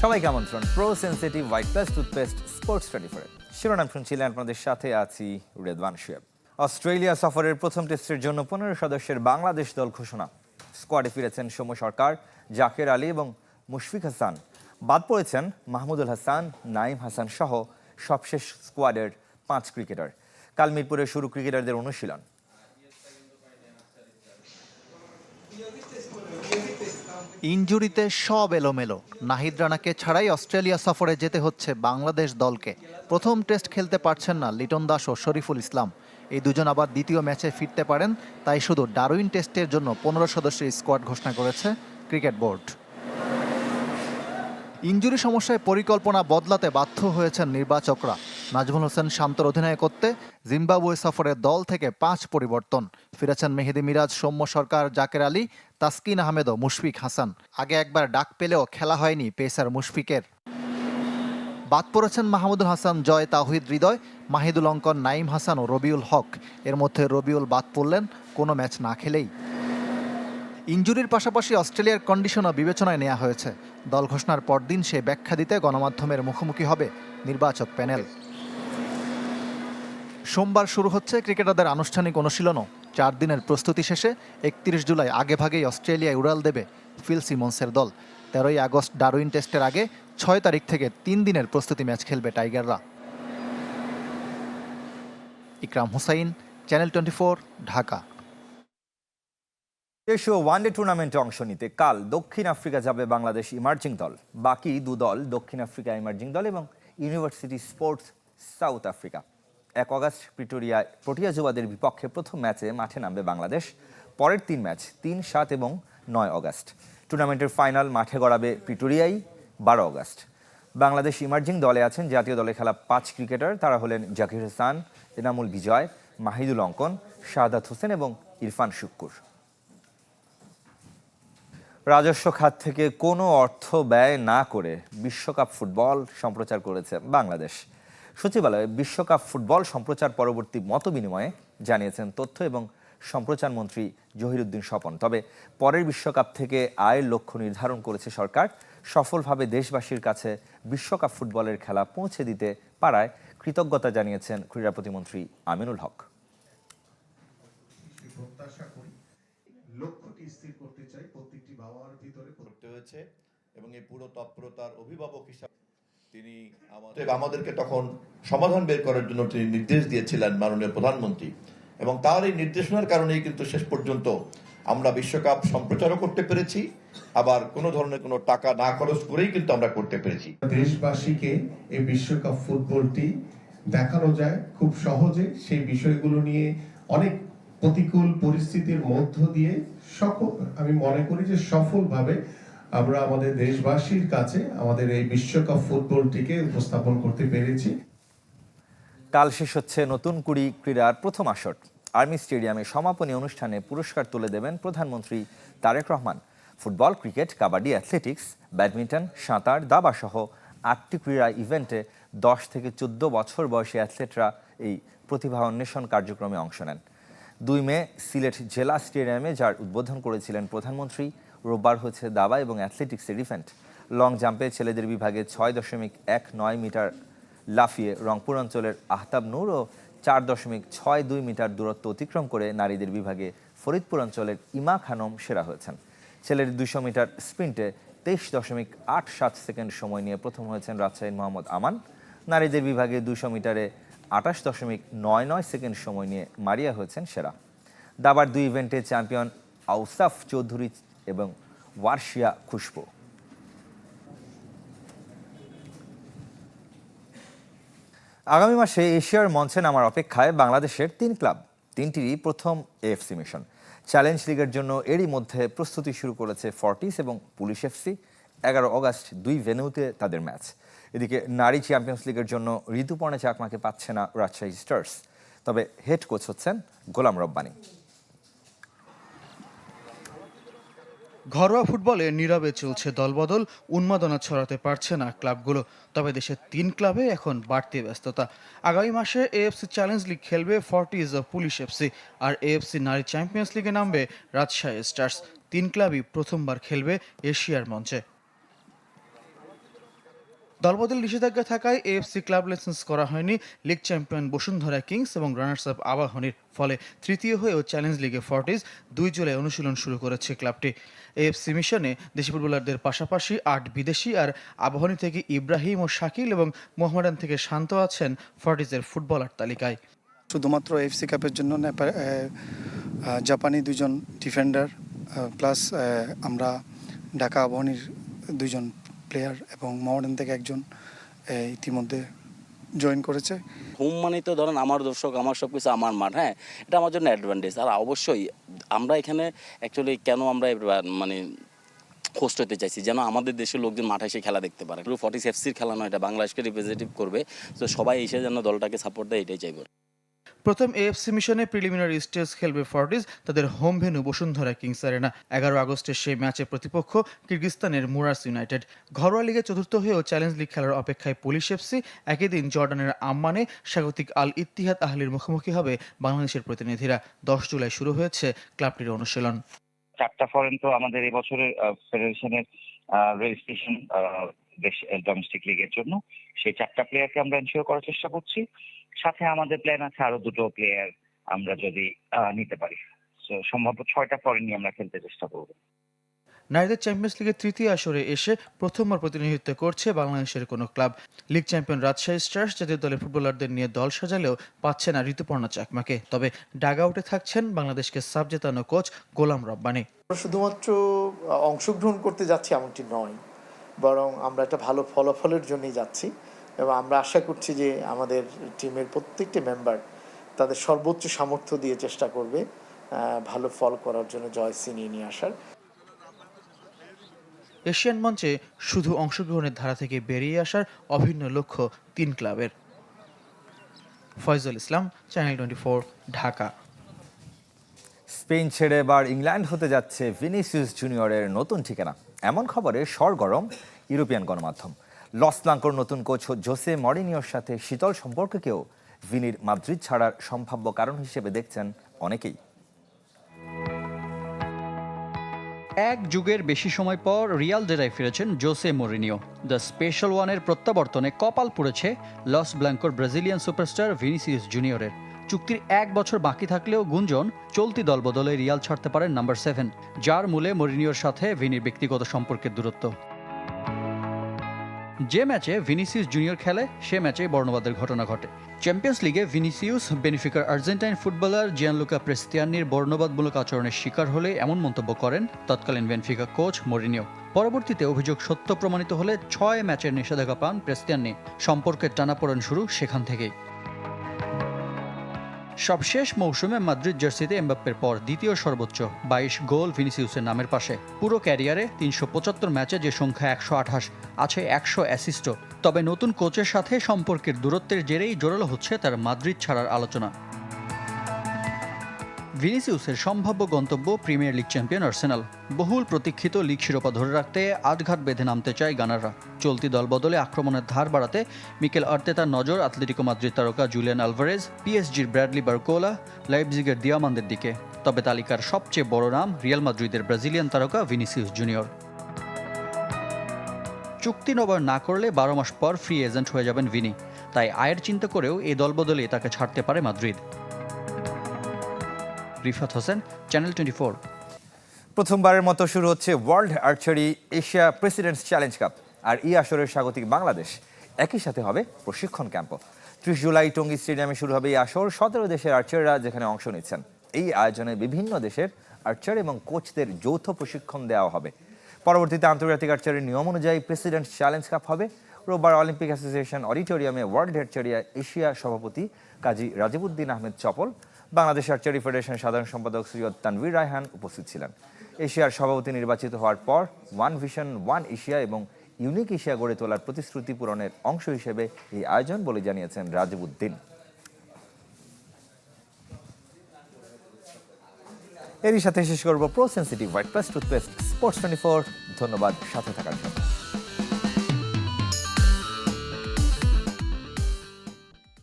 সবাইকে আমন্ত্রণ pro sensitive white plus toothpaste sports 24 শিরোনাম শুনছিলেন, আপনাদের সাথে আছি রেদওয়ান শুয়েব। অস্ট্রেলিয়া সফরের প্রথম টেস্টের জন্য 15 সদস্যের বাংলাদেশ দল ঘোষণা। স্কোয়াডে ফিরেছেন সৌম্য সরকার, জাকের আলী এবং মুশফিক হাসান। বাদ পড়েছেন মাহমুদুল হাসান, নাইম হাসান সহ সবশেষ স্কোয়াডের 5 ক্রিকেটার। কাল মিরপুরে শুরু ক্রিকেটারদের অনুশীলন। ইনজুরিতে সব এলোমেলো। নাহিদ রানাকে ছাড়াই অস্ট্রেলিয়া সফরে যেতে হচ্ছে বাংলাদেশ দলকে। প্রথম টেস্ট খেলতে পারছেন না লিটন দাস ও শরীফুল ইসলাম। এই দুজন আবার দ্বিতীয় ম্যাচে ফিরতে পারেন, তাই শুধু ডারউইন টেস্টের জন্য 15 সদস্যের স্কোয়াড ঘোষণা করেছে ক্রিকেট বোর্ড। ইনজুরি সমস্যায় পরিকল্পনা বদলাতে বাধ্য হয়েছেন নির্বাচকরা। নাজমুল হোসেন শান্তর অধিনায়কত্বে জিম্বাবুয়ে সফরের দল থেকে 5 পরিবর্তন। ফিরেছেন মেহেদী মিরাজ, সৌম্য সরকার, জাকের আলী, তাসকিন আহমেদ ও মুশফিক হাসান। আগে একবার ডাক পেলেও খেলা হয়নি পেসার মুশফিকের। বাদ পড়েছেন মাহমুদুল হাসান জয়, তাওহিদ হৃদয়, মাহিদুল অঙ্কন, নাইম হাসান ও রবিউল হক। এর মধ্যে রবিউল বাদ পড়লেন কোনো ম্যাচ না খেলেই। ইনজুরির পাশাপাশি অস্ট্রেলিয়ার কন্ডিশনও বিবেচনায় নেওয়া হয়েছে। দল ঘোষণার পরদিন সে ব্যাখ্যা দিতে গণমাধ্যমের মুখোমুখি হবে নির্বাচক প্যানেল। সোমবার শুরু হচ্ছে ক্রিকেটারদের আনুষ্ঠানিক অনুশীলনও। 4 দিনের প্রস্তুতি শেষে 31 জুলাই আগেভাগেই অস্ট্রেলিয়ায় উড়াল দেবে ফিল সিমন্সের দল। 13 আগস্ট ডারউইন টেস্টের আগে 6 তারিখ থেকে 3 দিনের প্রস্তুতি ম্যাচ খেলবে টাইগাররা। ইকরাম হুসাইন, চ্যানেল 24, ঢাকা। এশীয় ওয়ানডে টুর্নামেন্টে অংশ নিতে কাল দক্ষিণ আফ্রিকা যাবে বাংলাদেশ ইমার্জিং দল। বাকি 2 দল দক্ষিণ আফ্রিকা ইমার্জিং দল এবং university sports South Africa. 1 August প্রিটোরিয়ায় প্রোটিয়া যুবাদের বিপক্ষে প্রথম ম্যাচে মাঠে নামবে বাংলাদেশ। পরের 3 ম্যাচ 3, 7 এবং 9 আগস্ট। টুর্নামেন্টের ফাইনাল মাঠে গড়াবে প্রিটোরিয়ায় 12 আগস্ট। বাংলাদেশ ইমার্জিং দলে আছেন জাতীয় দলে খেলা 5 ক্রিকেটার। তারা হলেন জাকির হাসান, এনামুল বিজয়, মাহিদুল অঙ্কন, শাহাদাত হোসেন এবং ইরফান শুক্কুর। রাজস্ব খাত থেকে কোনো অর্থ ব্যয় না করে বিশ্বকাপ ফুটবল সম্প্রচার করেছে বাংলাদেশ। সচিবালয়ে বিশ্বকাপ ফুটবল সম্প্রচার পরবর্তী মতবিনিময়ে জানিয়েছেন তথ্য এবং সম্প্রচার মন্ত্রী জহিরুদ্দিন স্বপন। তবে পরের বিশ্বকাপ থেকে আয়ের লক্ষ্য নির্ধারণ করেছে সরকার। সফলভাবে দেশবাসীর কাছে বিশ্বকাপ ফুটবলের খেলা পৌঁছে দিতে পারায় কৃতজ্ঞতা জানিয়েছেন ক্রীড়া প্রতিমন্ত্রী আমিনুল হক। লক্ষ্যটি স্থির করতে চাই, প্রত্যেকটি বাবার ভিতরে করতে হয়েছে এবং এই পুরো তৎপরতার অভিভাবক হিসাবে তিনি আমাদেরকে তখন সমাধান বের করার জন্য তিনি নির্দেশ দিয়েছিলেন মাননীয় প্রধানমন্ত্রী, এবং তার এই নির্দেশনার কারণেই কিন্তু শেষ পর্যন্ত আমরা বিশ্বকাপ সম্প্রচারও করতে পেরেছি, আবার কোনো ধরনের কোনো টাকা না খরচ করেই কিন্তু আমরা করতে পেরেছি। দেশবাসীকে এই বিশ্বকাপ ফুটবলটি দেখানো যায় খুব সহজে। সেই বিষয়গুলো নিয়ে অনেক প্রতিকূল পরিস্থিতির মধ্য দিয়ে আমি মনে করি যে সফলভাবে আমরা আমাদের দেশবাসীর কাছে আমাদের এই বিশ্বকাপ ফুটবলটিকে উপস্থাপন করতে পেরেছি। কাল শেষ হচ্ছে নতুন কুড়ি ক্রীড়ার প্রথম আসর। আর্মি স্টেডিয়ামে সমাপনী অনুষ্ঠানে পুরস্কার তুলে দেবেন প্রধানমন্ত্রী Tarique Rahman. Football, cricket, kabaddi, athletics, badminton, সাঁতার, দাবা সহ 8টি ক্রীড়া ইভেন্টে 10 থেকে 14 বছর বয়সী অ্যাথলেটরা এই প্রতিভা অন্বেষণ কার্যক্রমে অংশ নেন। 2 মে সিলেট জেলা স্টেডিয়ামে যার উদ্বোধন করেছিলেন প্রধানমন্ত্রী। রোববার হচ্ছে দাবা এবং অ্যাথলেটিক্সের ইভেন্ট। লং জাম্পে ছেলেদের বিভাগে 6.19 মিটার লাফিয়ে রংপুর অঞ্চলের আহতাব নূর ও 4.62 মিটার দূরত্ব অতিক্রম করে নারীদের বিভাগে ফরিদপুর অঞ্চলের ইমা খানম সেরা হয়েছেন। ছেলেদের 200 মিটার স্প্রিন্টে 23.87 সেকেন্ড সময় নিয়ে প্রথম হয়েছেন রাজশাহীর মোহাম্মদ আমান। নারীদের বিভাগে 200 মিটারে 28.99 সেকেন্ড সময় নিয়ে মারিয়া হয়েছেন সেরা। দাবার 2 ইভেন্টে চ্যাম্পিয়ন আউসাফ চৌধুরী এবং ওয়ার্শিয়া খুশবু। আগামী মাসে এশিয়ার মঞ্চে নামার অপেক্ষায় বাংলাদেশের 3 ক্লাব। 3টিরই প্রথম এএফসি মিশন। চ্যালেঞ্জ লিগের জন্য এরই মধ্যে প্রস্তুতি শুরু করেছে ফর্টিস এবং পুলিশ এফসি। 11 আগস্ট 2 ভেন্যুতে তাদের ম্যাচ। এদিকে নারী চ্যাম্পিয়ন্স লিগের জন্য ঋতুপর্ণা চাকমাকে পাচ্ছে না রাজশাহী স্টার্স। তবে হেড কোচ হচ্ছেন গোলাম রব্বানী। ঘরোয়া ফুটবলে নীরবে চলছে দলবদল, উন্মাদনা ছড়াতে পারছে না ক্লাবগুলো। তবে দেশের 3 ক্লাবে এখন বাড়তি ব্যস্ততা। আগামী মাসে এএফসি চ্যালেঞ্জ লিগ খেলবে ফর্টিজ ও পুলিশ এফসি, আর এএফসি নারী চ্যাম্পিয়ন্স লিগে নামবে রাজশাহী স্টার্স। 3 ক্লাবই প্রথমবার খেলবে এশিয়ার মঞ্চে। দলবদল নিষেধাজ্ঞা থাকায় এএফসি ক্লাব লাইসেন্স করা হয়নি লিগ চ্যাম্পিয়ন বসুন্ধরা কিংস এবং রানার্স আপ আবাহনীর। ফলে তৃতীয় হয়েও চ্যালেঞ্জ লিগে ফর্টিজ 2 জুলাই অনুশীলন শুরু করেছে ক্লাবটি। এএফসি মিশনে দেশি ফুটবলারদের পাশাপাশি 8 বিদেশি আর আবাহনী থেকে ইব্রাহিম ও শাকিল এবং মোহামেডান থেকে শান্ত আছেন ফর্টিজের ফুটবলার তালিকায়। শুধুমাত্র এফসি কাপের জন্য জাপানি 2 জন ডিফেন্ডার প্লাস আমরা ঢাকা আবাহনীর 2 জন প্লেয়ার এবং মোহামেডান থেকে একজন ইতিমধ্যে জয়েন করেছে। হোম মানে তো ধরেন আমার দর্শক, আমার সব কিছু, আমার মাঠ, হ্যাঁ, এটা আমার জন্য অ্যাডভান্টেজ। আর অবশ্যই আমরা এখানে অ্যাকচুয়ালি কেন আমরা মানে হোস্ট হতে চাইছি, যেন আমাদের দেশের লোকজন মাঠে এসে খেলা দেখতে পারে। ফর্টিজ এফসির খেলা নয়, এটা বাংলাদেশকে রিপ্রেজেন্টেটিভ করবে, তো সবাই এসে যেন দলটাকে সাপোর্ট দেয়, এটাই চাইব। প্রথম এএফসি মিশনে প্রিলিমিনারি স্টেজ খেলবে ফর্টিজ তাদের home venue Bashundhara Kings Arena. 11 আগস্টের সেই ম্যাচে প্রতিপক্ষ কিরগিজস্তানের মুরাস ইউনাইটেড। ঘরোয়া লিগে চতুর্থ হয়েও চ্যালেঞ্জ লিগ খেলার অপেক্ষায় পুলিশ এফসি। একই দিন জর্ডানের আম্মানে স্বাগতিক আল ইত্তিহাদ আহলির মুখোমুখি হবে বাংলাদেশের প্রতিনিধিরা। 10 জুলাই শুরু হয়েছে ক্লাবটির অনুশীলন। 4টা ফরেন তো আমাদের এবছরের ফেডারেশনের রেজিস্ট্রেশন ডোমেস্টিক লিগের জন্য, সেই 4টা প্লেয়ারকে আমরা এনশিওর করার চেষ্টা করছি। সাথে আমাদের প্ল্যান আছে আরো 2টো প্লেয়ার আমরা যদি নিতে পারি, সম্ভবত 6টা ফরেন নিয়ে আমরা খেলতে চেষ্টা করব। নারীদের চ্যাম্পিয়ন্স লিগের তৃতীয় আসরে এসে প্রথমবার প্রতিনিধিত্ব করছে বাংলাদেশের কোনো club. League champion Rajshahi stars জাতীয় দলের ফুটবলারদের নিয়ে দল সাজালেও পাচ্ছে না ঋতুপর্ণা চাকমাকে। তবে ডাগ আউটে থাকছেন বাংলাদেশকে সাব জেতানো কোচ গোলাম রব্বানী। শুধুমাত্র অংশগ্রহণ করতে যাচ্ছি এমনটি নয়, বরং আমরা একটা ভালো ফলাফলের জন্যই যাচ্ছি এবং আমরা আশা করছি যে আমাদের টিমের প্রত্যেকটি মেম্বার তাদের সর্বোচ্চ সামর্থ্য দিয়ে চেষ্টা করবে ভালো ফল করার জন্য, জয় ছিনিয়ে নিয়ে আসার। এশিয়ান মঞ্চে শুধু অংশগ্রহণের ধারা থেকে বেরিয়ে আসার অভিন্ন লক্ষ্য 3 ক্লাবের। ফয়জুল ইসলাম, চ্যানেল 24, ঢাকা। স্পেন ছেড়ে এবার ইংল্যান্ড হতে যাচ্ছে ভিনিসিয়াস জুনিয়রের নতুন ঠিকানা, এমন খবরে সরগরম ইউরোপিয়ান গণমাধ্যম। লস ব্লাঙ্কোর নতুন কোচ জোসে মরিনিওর সাথে শীতল সম্পর্ককেও ভিনির মাদ্রিদ ছাড়ার সম্ভাব্য কারণ হিসেবে দেখছেন অনেকেই। এক যুগের বেশি সময় পর রিয়াল ডেরায় ফিরেছেন জোসে মরিনিও। দ্য স্পেশাল ওয়ানের প্রত্যাবর্তনে কপাল পুড়েছে লস ব্লাঙ্কোর ব্রাজিলিয়ান সুপারস্টার ভিনিসিয়াস জুনিয়রের। চুক্তির 1 বছর বাকি থাকলেও গুঞ্জন চলতি দলবদলে রিয়াল ছাড়তে পারেন নাম্বার 7, যার মূলে মরিনিওর সাথে ভিনির ব্যক্তিগত সম্পর্কের দূরত্ব। যে ম্যাচে ভিনিসিয়াস জুনিয়র খেলে সে ম্যাচে বর্ণবাদের ঘটনা ঘটে। চ্যাম্পিয়ন্স লিগে ভিনিসিয়াস বেনিফিকার আর্জেন্টাইন ফুটবলার জিয়ানলুকা প্রেস্তিয়ানির বর্ণবাদমূলক আচরণের শিকার হলে এমন মন্তব্য করেন তৎকালীন বেনফিকা কোচ মরিনিও। পরবর্তীতে অভিযোগ সত্য প্রমাণিত হলে 6 ম্যাচের নিষেধাজ্ঞা পান প্রেস্তিয়ানি। সম্পর্কের টানাপোড়েন শুরু সেখান থেকেই। সবশেষ মৌসুমে মাদ্রিদ জার্সিতে এমবাপ্পের পর দ্বিতীয় সর্বোচ্চ 22 গোল ভিনিসিয়াসের নামের পাশে। পুরো ক্যারিয়ারে 375 ম্যাচে যে সংখ্যা 128, আছে 100 অ্যাসিস্টও। তবে নতুন কোচের সাথে সম্পর্কের দূরত্বের জেরেই জোরালো হচ্ছে তার মাদ্রিদ ছাড়ার আলোচনা। ভিনিসিয়াসের সম্ভাব্য গন্তব্য প্রিমিয়ার লিগ চ্যাম্পিয়ন আর্সেনাল। বহুল প্রতীক্ষিত লিগ শিরোপা ধরে রাখতে আটঘাট বেঁধে নামতে চায় গানাররা। চলতি দলবদলে আক্রমণের ধার বাড়াতে মিকেল আর্তেতার নজর আতলেটিকো মাদ্রিদ তারকা জুলিয়ান আলভারেজ, পিএসজির ব্র্যাডলি বারকোলা, লাইপজিগের দিয়ামান্দের দিকে। তবে তালিকার সবচেয়ে বড় নাম রিয়াল মাদ্রিদের ব্রাজিলিয়ান তারকা ভিনিসিয়াস জুনিয়র। চুক্তি নবায়ন না করলে 12 মাস পর ফ্রি এজেন্ট হয়ে যাবেন ভিনি। তাই আয়ের চিন্তা করেও এই দলবদলে তাকে ছাড়তে পারে মাদ্রিদ। রিফাত হোসেন, চ্যানেল 24। প্রথমবারের মতো শুরু হচ্ছে World Archery Asia Presidents Challenge Cup. আর এই আসরের স্বাগতিক বাংলাদেশ। একই সাথে হবে প্রশিক্ষণ ক্যাম্পও। 30 জুলাই টঙ্গী স্টেডিয়ামে শুরু হবে এই আসর। 17 দেশের আর্চাররা যেখানে অংশ নিচ্ছেন। এই আয়োজনে বিভিন্ন দেশের আর্চার এবং কোচদের যৌথ প্রশিক্ষণ দেওয়া হবে। পরবর্তীতে আন্তর্জাতিক আর্চারির নিয়ম অনুযায়ী প্রেসিডেন্টস চ্যালেঞ্জ কাপ হবে। রোববার অলিম্পিক অ্যাসোসিয়েশন অডিটোরিয়ামে ওয়ার্ল্ড আর্চারি এশিয়া সভাপতি কাজী রাজিবউদ্দিন আহমেদ চপল, বাংলাদেশ আর্চারি ফেডারেশন সাধারণ সম্পাদক সৈয়দ তানভীর রায়হান উপস্থিত ছিলেন। এশিয়ার সভাপতি নির্বাচিত হওয়ার পর ওয়ান ভিশন ওয়ান এশিয়া এবং ইউনিক এশিয়া গড়ে তোলার প্রতিশ্রুতি পূরণের অংশ হিসেবে এই আয়োজন বলে জানিয়েছেন রাজিবউদ্দিন। এরই সাথে শেষ করব pro sensitive white plus toothpaste sports 24। ধন্যবাদ সাথে থাকার জন্য।